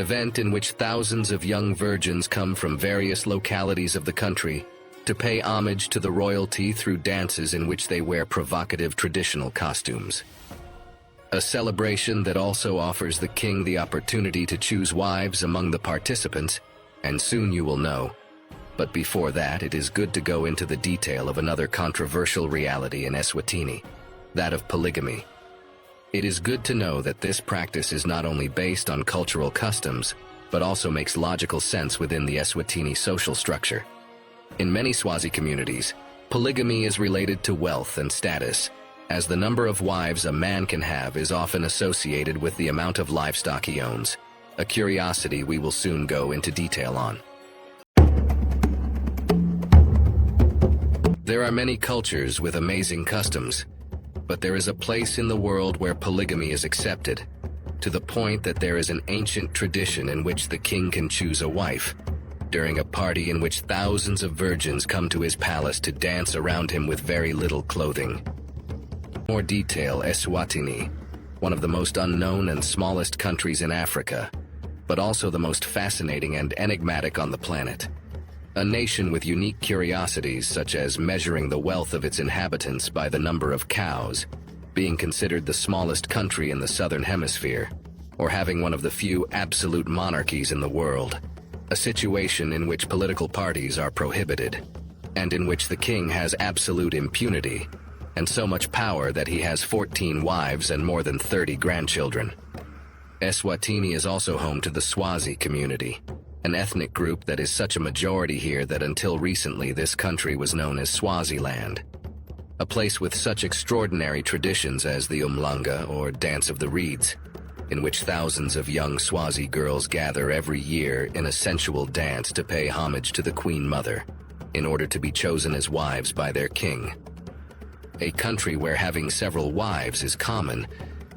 event in which thousands of young virgins come from various localities of the country to pay homage to the royalty through dances in which they wear provocative traditional costumes. A celebration that also offers the king the opportunity to choose wives among the participants, and soon you will know. But before that, it is good to go into the detail of another controversial reality in Eswatini, that of polygamy. It is good to know that this practice is not only based on cultural customs, but also makes logical sense within the Eswatini social structure. In many Swazi communities, polygamy is related to wealth and status, as the number of wives a man can have is often associated with the amount of livestock he owns, a curiosity we will soon go into detail on. There are many cultures with amazing customs, but there is a place in the world where polygamy is accepted, to the point that there is an ancient tradition in which the king can choose a wife, during a party in which thousands of virgins come to his palace to dance around him with very little clothing. More detail, Eswatini, one of the most unknown and smallest countries in Africa, but also the most fascinating and enigmatic on the planet. A nation with unique curiosities such as measuring the wealth of its inhabitants by the number of cows, being considered the smallest country in the southern hemisphere, or having one of the few absolute monarchies in the world, a situation in which political parties are prohibited, and in which the king has absolute impunity, and so much power that he has 14 wives and more than 30 grandchildren. Eswatini is also home to the Swazi community, an ethnic group that is such a majority here that until recently this country was known as Swaziland. A place with such extraordinary traditions as the Umhlanga, or Dance of the Reeds, in which thousands of young Swazi girls gather every year in a sensual dance to pay homage to the Queen Mother, in order to be chosen as wives by their king. A country where having several wives is common,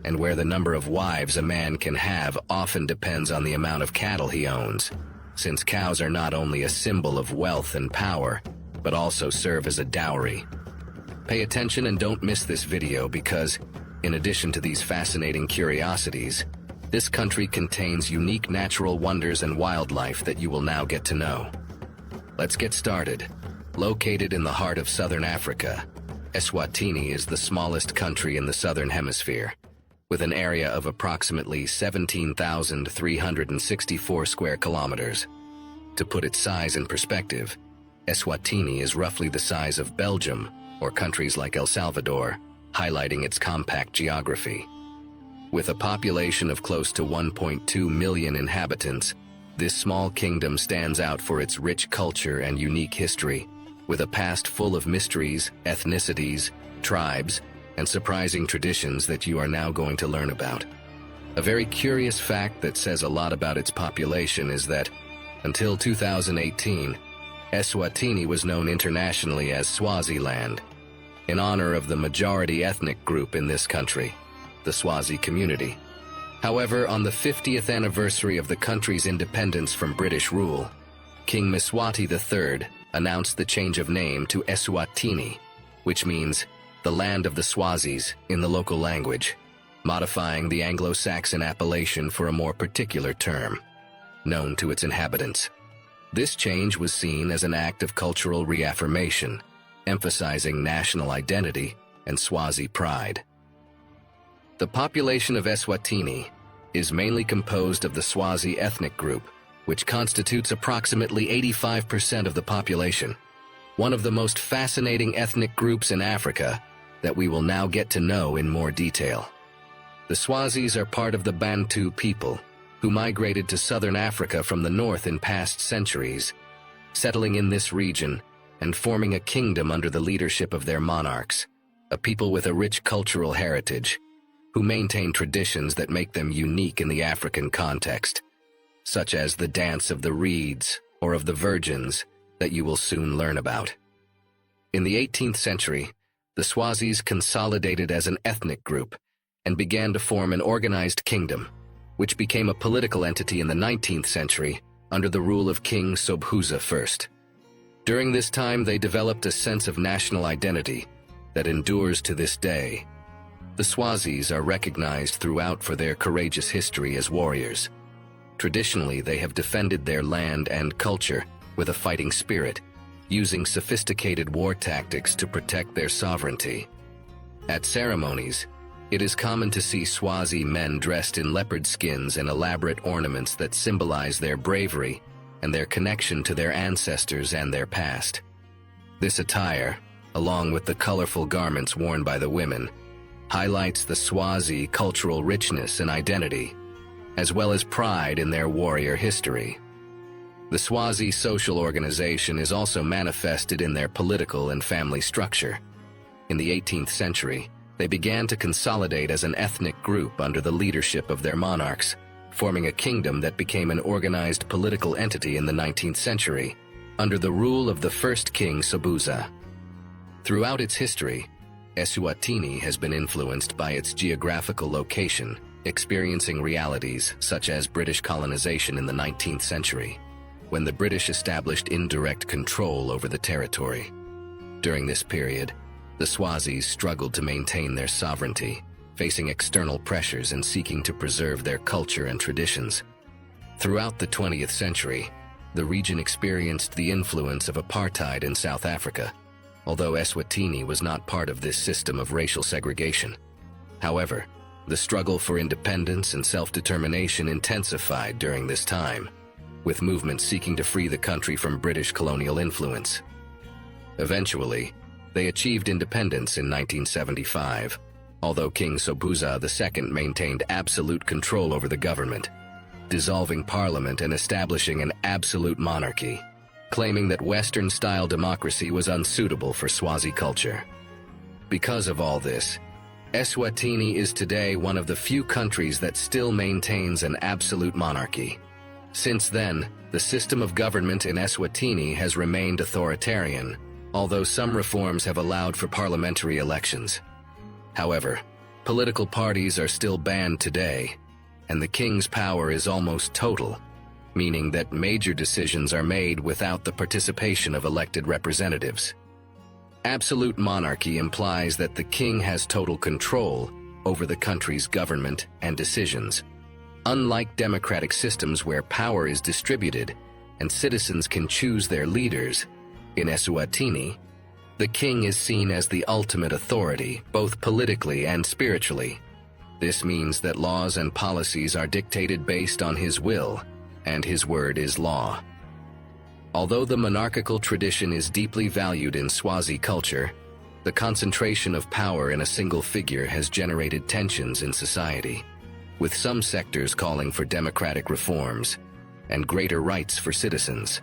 and where the number of wives a man can have often depends on the amount of cattle he owns, since cows are not only a symbol of wealth and power, but also serve as a dowry. Pay attention and don't miss this video because, in addition to these fascinating curiosities, this country contains unique natural wonders and wildlife that you will now get to know. Let's get started. Located in the heart of southern Africa, Eswatini is the smallest country in the southern hemisphere, with an area of approximately 17,364 square kilometers. To put its size in perspective, Eswatini is roughly the size of Belgium or countries like El Salvador, highlighting its compact geography. With a population of close to 1.2 million inhabitants, this small kingdom stands out for its rich culture and unique history, with a past full of mysteries, ethnicities, tribes, and surprising traditions that you are now going to learn about. A very curious fact that says a lot about its population is that, until 2018, Eswatini was known internationally as Swaziland, in honor of the majority ethnic group in this country, the Swazi community. However, on the 50th anniversary of the country's independence from British rule, King Mswati III announced the change of name to Eswatini, which means the land of the Swazis in the local language, modifying the Anglo-Saxon appellation for a more particular term, known to its inhabitants. This change was seen as an act of cultural reaffirmation, emphasizing national identity and Swazi pride. The population of Eswatini is mainly composed of the Swazi ethnic group, which constitutes approximately 85% of the population, one of the most fascinating ethnic groups in Africa that we will now get to know in more detail. The Swazis are part of the Bantu people, who migrated to southern Africa from the north in past centuries, settling in this region and forming a kingdom under the leadership of their monarchs, a people with a rich cultural heritage, who maintain traditions that make them unique in the African context, such as the Dance of the Reeds or of the Virgins that you will soon learn about. In the 18th century, the Swazis consolidated as an ethnic group and began to form an organized kingdom, which became a political entity in the 19th century under the rule of King Sobhuza I. During this time, they developed a sense of national identity that endures to this day. The Swazis are recognized throughout for their courageous history as warriors. Traditionally, they have defended their land and culture with a fighting spirit, using sophisticated war tactics to protect their sovereignty. At ceremonies, it is common to see Swazi men dressed in leopard skins and elaborate ornaments that symbolize their bravery and their connection to their ancestors and their past. This attire, along with the colorful garments worn by the women, highlights the Swazi cultural richness and identity, as well as pride in their warrior history. The Swazi social organization is also manifested in their political and family structure. In the 18th century, they began to consolidate as an ethnic group under the leadership of their monarchs, forming a kingdom that became an organized political entity in the 19th century, under the rule of the first king Sobhuza. Throughout its history, Eswatini has been influenced by its geographical location, experiencing realities such as British colonization in the 19th century, when the British established indirect control over the territory. During this period, the Swazis struggled to maintain their sovereignty, facing external pressures and seeking to preserve their culture and traditions. Throughout the 20th century, the region experienced the influence of apartheid in South Africa, although Eswatini was not part of this system of racial segregation. However, the struggle for independence and self-determination intensified during this time, with movements seeking to free the country from British colonial influence. Eventually, they achieved independence in 1975, although King Sobhuza II maintained absolute control over the government, dissolving parliament and establishing an absolute monarchy, claiming that Western-style democracy was unsuitable for Swazi culture. Because of all this, Eswatini is today one of the few countries that still maintains an absolute monarchy. Since then, the system of government in Eswatini has remained authoritarian, although some reforms have allowed for parliamentary elections. However, political parties are still banned today, and the king's power is almost total, meaning that major decisions are made without the participation of elected representatives. Absolute monarchy implies that the king has total control over the country's government and decisions. Unlike democratic systems where power is distributed and citizens can choose their leaders, in Eswatini, the king is seen as the ultimate authority, both politically and spiritually. This means that laws and policies are dictated based on his will, and his word is law. Although the monarchical tradition is deeply valued in Swazi culture, the concentration of power in a single figure has generated tensions in society, with some sectors calling for democratic reforms and greater rights for citizens.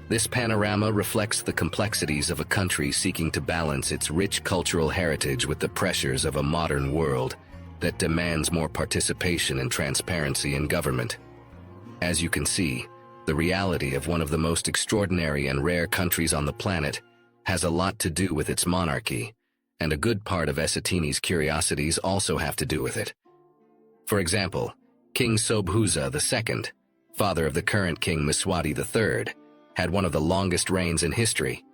This panorama reflects the complexities of a country seeking to balance its rich cultural heritage with the pressures of a modern world that demands more participation and transparency in government. As you can see, the reality of one of the most extraordinary and rare countries on the planet has a lot to do with its monarchy, and a good part of Eswatini's curiosities also have to do with it. For example, King Sobhuza II, father of the current King Mswati III, had one of the longest reigns in history.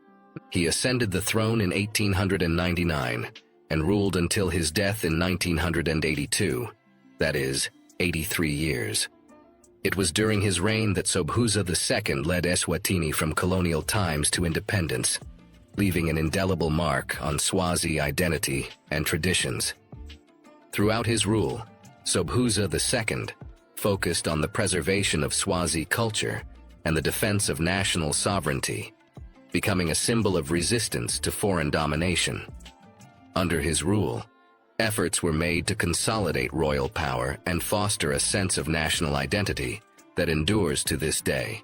He ascended the throne in 1899 and ruled until his death in 1982, that is, 83 years. It was during his reign that Sobhuza II led Eswatini from colonial times to independence, leaving an indelible mark on Swazi identity and traditions. Throughout his rule, Sobhuza II focused on the preservation of Swazi culture and the defense of national sovereignty, becoming a symbol of resistance to foreign domination. Under his rule, efforts were made to consolidate royal power and foster a sense of national identity that endures to this day.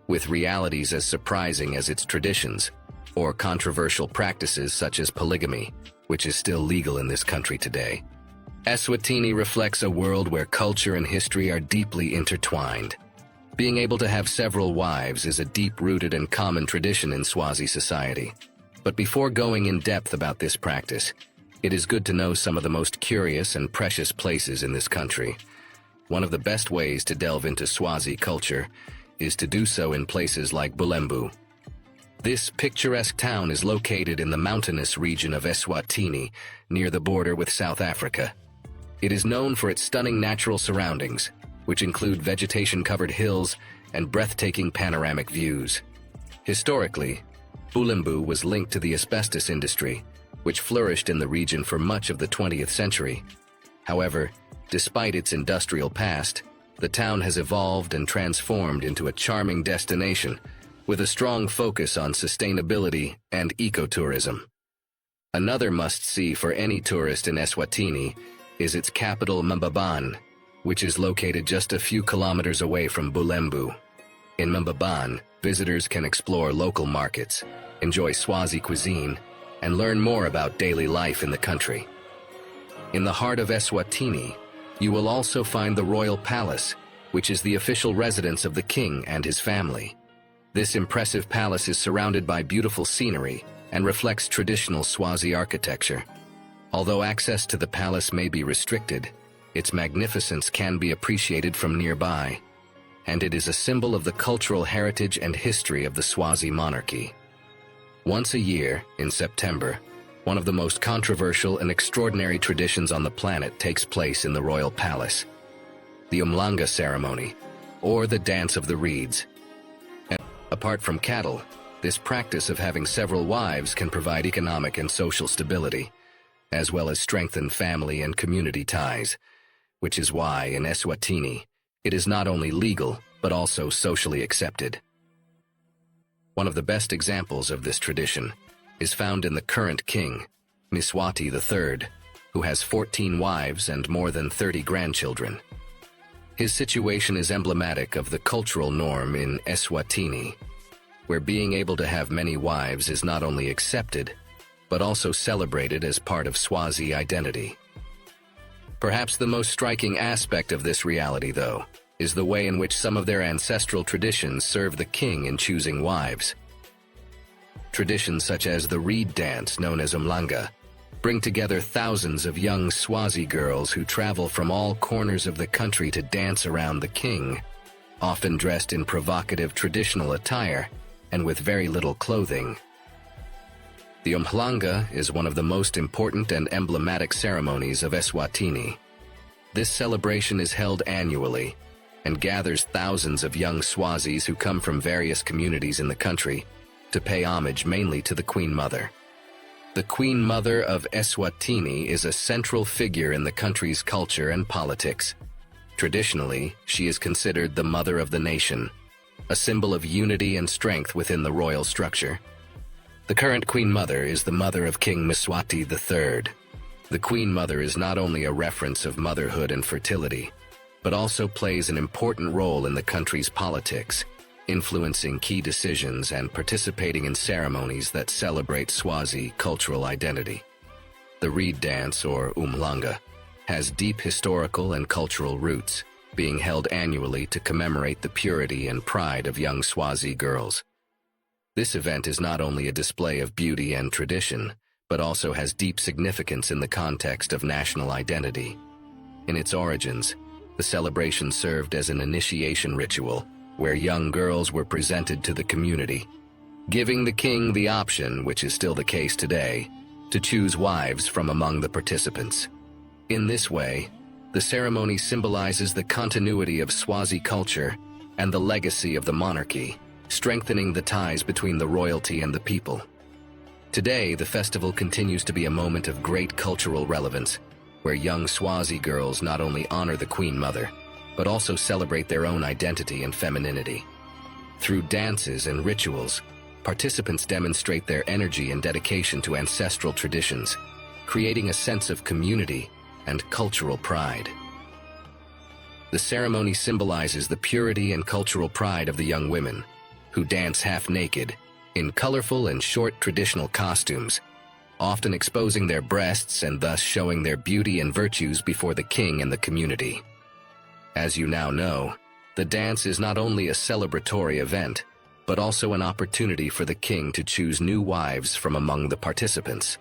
With realities as surprising as its traditions, or controversial practices such as polygamy, which is still legal in this country today, Eswatini reflects a world where culture and history are deeply intertwined. Being able to have several wives is a deep-rooted and common tradition in Swazi society. But before going in depth about this practice, it is good to know some of the most curious and precious places in this country. One of the best ways to delve into Swazi culture is to do so in places like Bulembu. This picturesque town is located in the mountainous region of Eswatini, near the border with South Africa. It is known for its stunning natural surroundings, which include vegetation-covered hills and breathtaking panoramic views. Historically, Bulembu was linked to the asbestos industry, which flourished in the region for much of the 20th century. However, despite its industrial past, the town has evolved and transformed into a charming destination with a strong focus on sustainability and ecotourism. Another must-see for any tourist in Eswatini is its capital Mbaban, which is located just a few kilometers away from Bulembu. In Mbaban, visitors can explore local markets, enjoy Swazi cuisine, and learn more about daily life in the country. In the heart of Eswatini, you will also find the Royal Palace, which is the official residence of the king and his family. This impressive palace is surrounded by beautiful scenery and reflects traditional Swazi architecture. Although access to the palace may be restricted, its magnificence can be appreciated from nearby, and it is a symbol of the cultural heritage and history of the Swazi monarchy. Once a year, in September, one of the most controversial and extraordinary traditions on the planet takes place in the royal palace: the Umhlanga ceremony, or the Dance of the Reeds. Apart from cattle, this practice of having several wives can provide economic and social stability, as well as strengthen family and community ties, which is why in Eswatini, it is not only legal, but also socially accepted. One of the best examples of this tradition is found in the current king, Mswati III, who has 14 wives and more than 30 grandchildren. His situation is emblematic of the cultural norm in Eswatini, where being able to have many wives is not only accepted, but also celebrated as part of Swazi identity. Perhaps the most striking aspect of this reality, though, is the way in which some of their ancestral traditions serve the king in choosing wives. Traditions such as the reed dance, known as Umhlanga, bring together thousands of young Swazi girls who travel from all corners of the country to dance around the king, often dressed in provocative traditional attire and with very little clothing. The Umhlanga is one of the most important and emblematic ceremonies of Eswatini. This celebration is held annually and gathers thousands of young Swazis who come from various communities in the country to pay homage mainly to the Queen Mother. The Queen Mother of Eswatini is a central figure in the country's culture and politics. Traditionally, she is considered the mother of the nation, a symbol of unity and strength within the royal structure. The current Queen Mother is the mother of King Mswati III. The Queen Mother is not only a reference of motherhood and fertility, but also plays an important role in the country's politics, influencing key decisions and participating in ceremonies that celebrate Swazi cultural identity. The reed dance, or Umhlanga, has deep historical and cultural roots, being held annually to commemorate the purity and pride of young Swazi girls. This event is not only a display of beauty and tradition, but also has deep significance in the context of national identity. In its origins, the celebration served as an initiation ritual where young girls were presented to the community, giving the king the option, which is still the case today, to choose wives from among the participants. In this way, the ceremony symbolizes the continuity of Swazi culture and the legacy of the monarchy, strengthening the ties between the royalty and the people. Today, the festival continues to be a moment of great cultural relevance, where young Swazi girls not only honor the Queen Mother, but also celebrate their own identity and femininity. Through dances and rituals, participants demonstrate their energy and dedication to ancestral traditions, creating a sense of community and cultural pride. The ceremony symbolizes the purity and cultural pride of the young women, who dance half-naked, in colorful and short traditional costumes, often exposing their breasts and thus showing their beauty and virtues before the king and the community. As you now know, the dance is not only a celebratory event, but also an opportunity for the king to choose new wives from among the participants.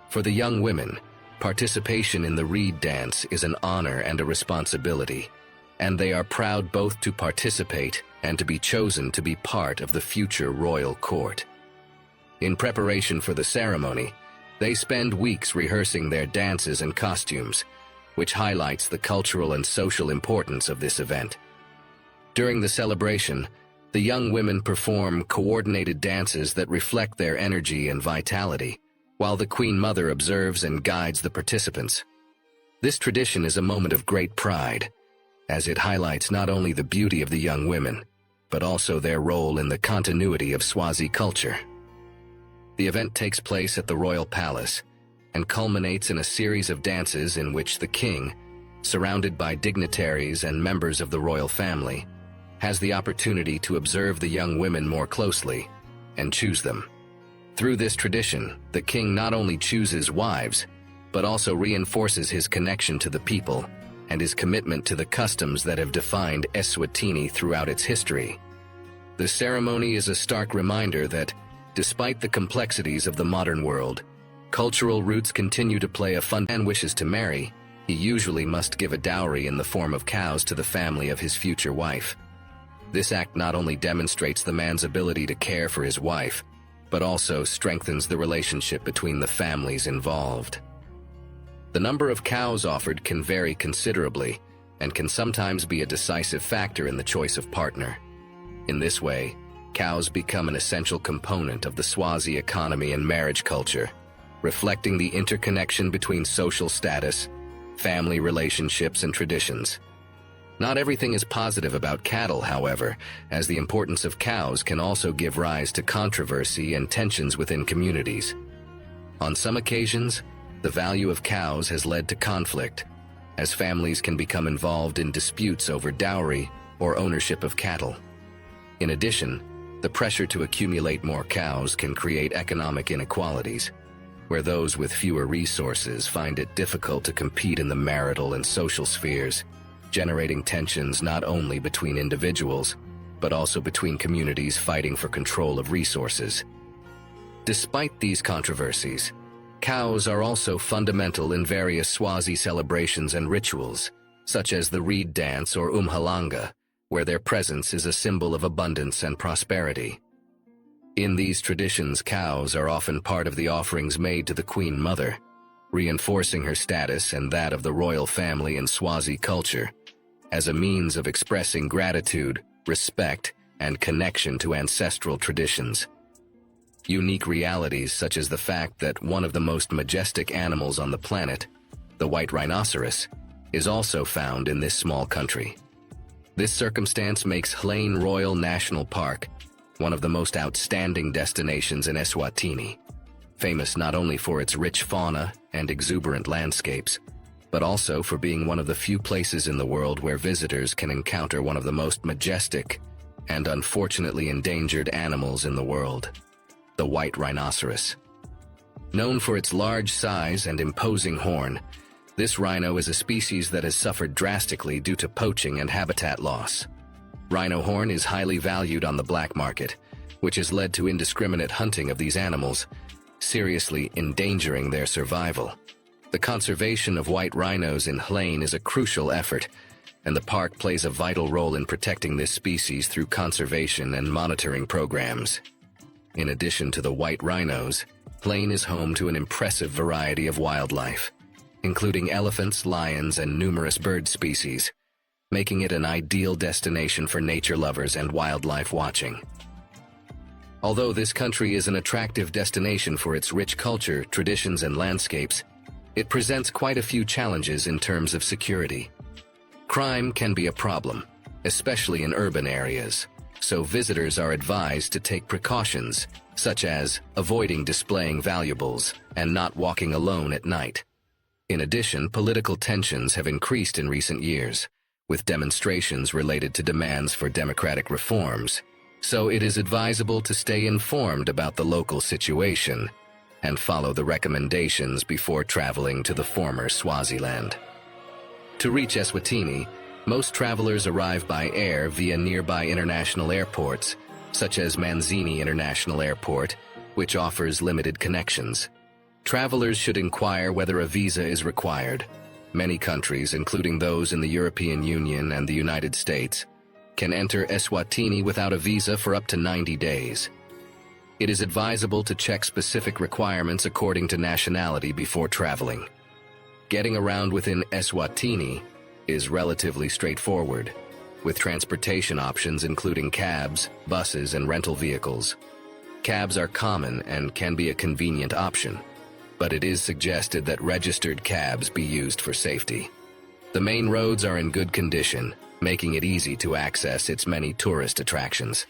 For the young women, participation in the reed dance is an honor and a responsibility, and they are proud both to participate and to be chosen to be part of the future royal court. In preparation for the ceremony, they spend weeks rehearsing their dances and costumes, which highlights the cultural and social importance of this event. During the celebration, the young women perform coordinated dances that reflect their energy and vitality, while the Queen Mother observes and guides the participants. This tradition is a moment of great pride, as it highlights not only the beauty of the young women, but also their role in the continuity of Swazi culture. The event takes place at the Royal Palace and culminates in a series of dances in which the king, surrounded by dignitaries and members of the royal family, has the opportunity to observe the young women more closely and choose them. Through this tradition, the king not only chooses wives, but also reinforces his connection to the people and his commitment to the customs that have defined Eswatini throughout its history. The ceremony is a stark reminder that, despite the complexities of the modern world, cultural roots continue to play a fundamental role. If a man wishes to marry, he usually must give a dowry in the form of cows to the family of his future wife. This act not only demonstrates the man's ability to care for his wife, but also strengthens the relationship between the families involved. The number of cows offered can vary considerably and can sometimes be a decisive factor in the choice of partner. In this way, cows become an essential component of the Swazi economy and marriage culture, reflecting the interconnection between social status, family relationships, and traditions. Not everything is positive about cattle, however, as the importance of cows can also give rise to controversy and tensions within communities. On some occasions, the value of cows has led to conflict, as families can become involved in disputes over dowry or ownership of cattle. In addition, the pressure to accumulate more cows can create economic inequalities, where those with fewer resources find it difficult to compete in the marital and social spheres, generating tensions not only between individuals, but also between communities fighting for control of resources. Despite these controversies, cows are also fundamental in various Swazi celebrations and rituals, such as the reed dance or Umhlanga, where their presence is a symbol of abundance and prosperity. In these traditions, cows are often part of the offerings made to the Queen Mother, reinforcing her status and that of the royal family in Swazi culture, as a means of expressing gratitude, respect, and connection to ancestral traditions. Unique realities such as the fact that one of the most majestic animals on the planet, the white rhinoceros, is also found in this small country. This circumstance makes Umhlanga Royal National Park one of the most outstanding destinations in Eswatini, famous not only for its rich fauna and exuberant landscapes, but also for being one of the few places in the world where visitors can encounter one of the most majestic and unfortunately endangered animals in the world, the white rhinoceros. Known for its large size and imposing horn, this rhino is a species that has suffered drastically due to poaching and habitat loss. Rhino horn is highly valued on the black market, which has led to indiscriminate hunting of these animals, seriously endangering their survival. The conservation of white rhinos in Umhlanga is a crucial effort, and the park plays a vital role in protecting this species through conservation and monitoring programs. In addition to the white rhinos, Umhlanga is home to an impressive variety of wildlife, including elephants, lions, and numerous bird species, making it an ideal destination for nature lovers and wildlife watching. Although this country is an attractive destination for its rich culture, traditions, and landscapes, it presents quite a few challenges in terms of security. Crime can be a problem, especially in urban areas, so visitors are advised to take precautions, such as avoiding displaying valuables and not walking alone at night. In addition, political tensions have increased in recent years, with demonstrations related to demands for democratic reforms, so it is advisable to stay informed about the local situation and follow the recommendations before traveling to the former Swaziland. To reach Eswatini, most travelers arrive by air via nearby international airports, such as Manzini International Airport, which offers limited connections. Travelers should inquire whether a visa is required. Many countries, including those in the European Union and the United States, can enter Eswatini without a visa for up to 90 days. It is advisable to check specific requirements according to nationality before traveling. Getting around within Eswatini is relatively straightforward, with transportation options including cabs, buses, and rental vehicles. Cabs are common and can be a convenient option, but it is suggested that registered cabs be used for safety. The main roads are in good condition, making it easy to access its many tourist attractions.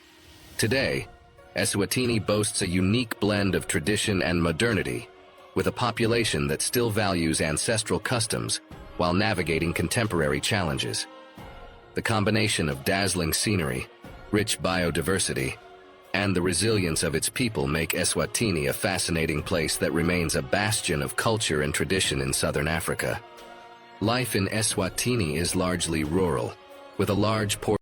Today, Eswatini boasts a unique blend of tradition and modernity, with a population that still values ancestral customs while navigating contemporary challenges. The combination of dazzling scenery, rich biodiversity, and the resilience of its people make Eswatini a fascinating place that remains a bastion of culture and tradition in southern Africa. Life in Eswatini is largely rural, with a large portion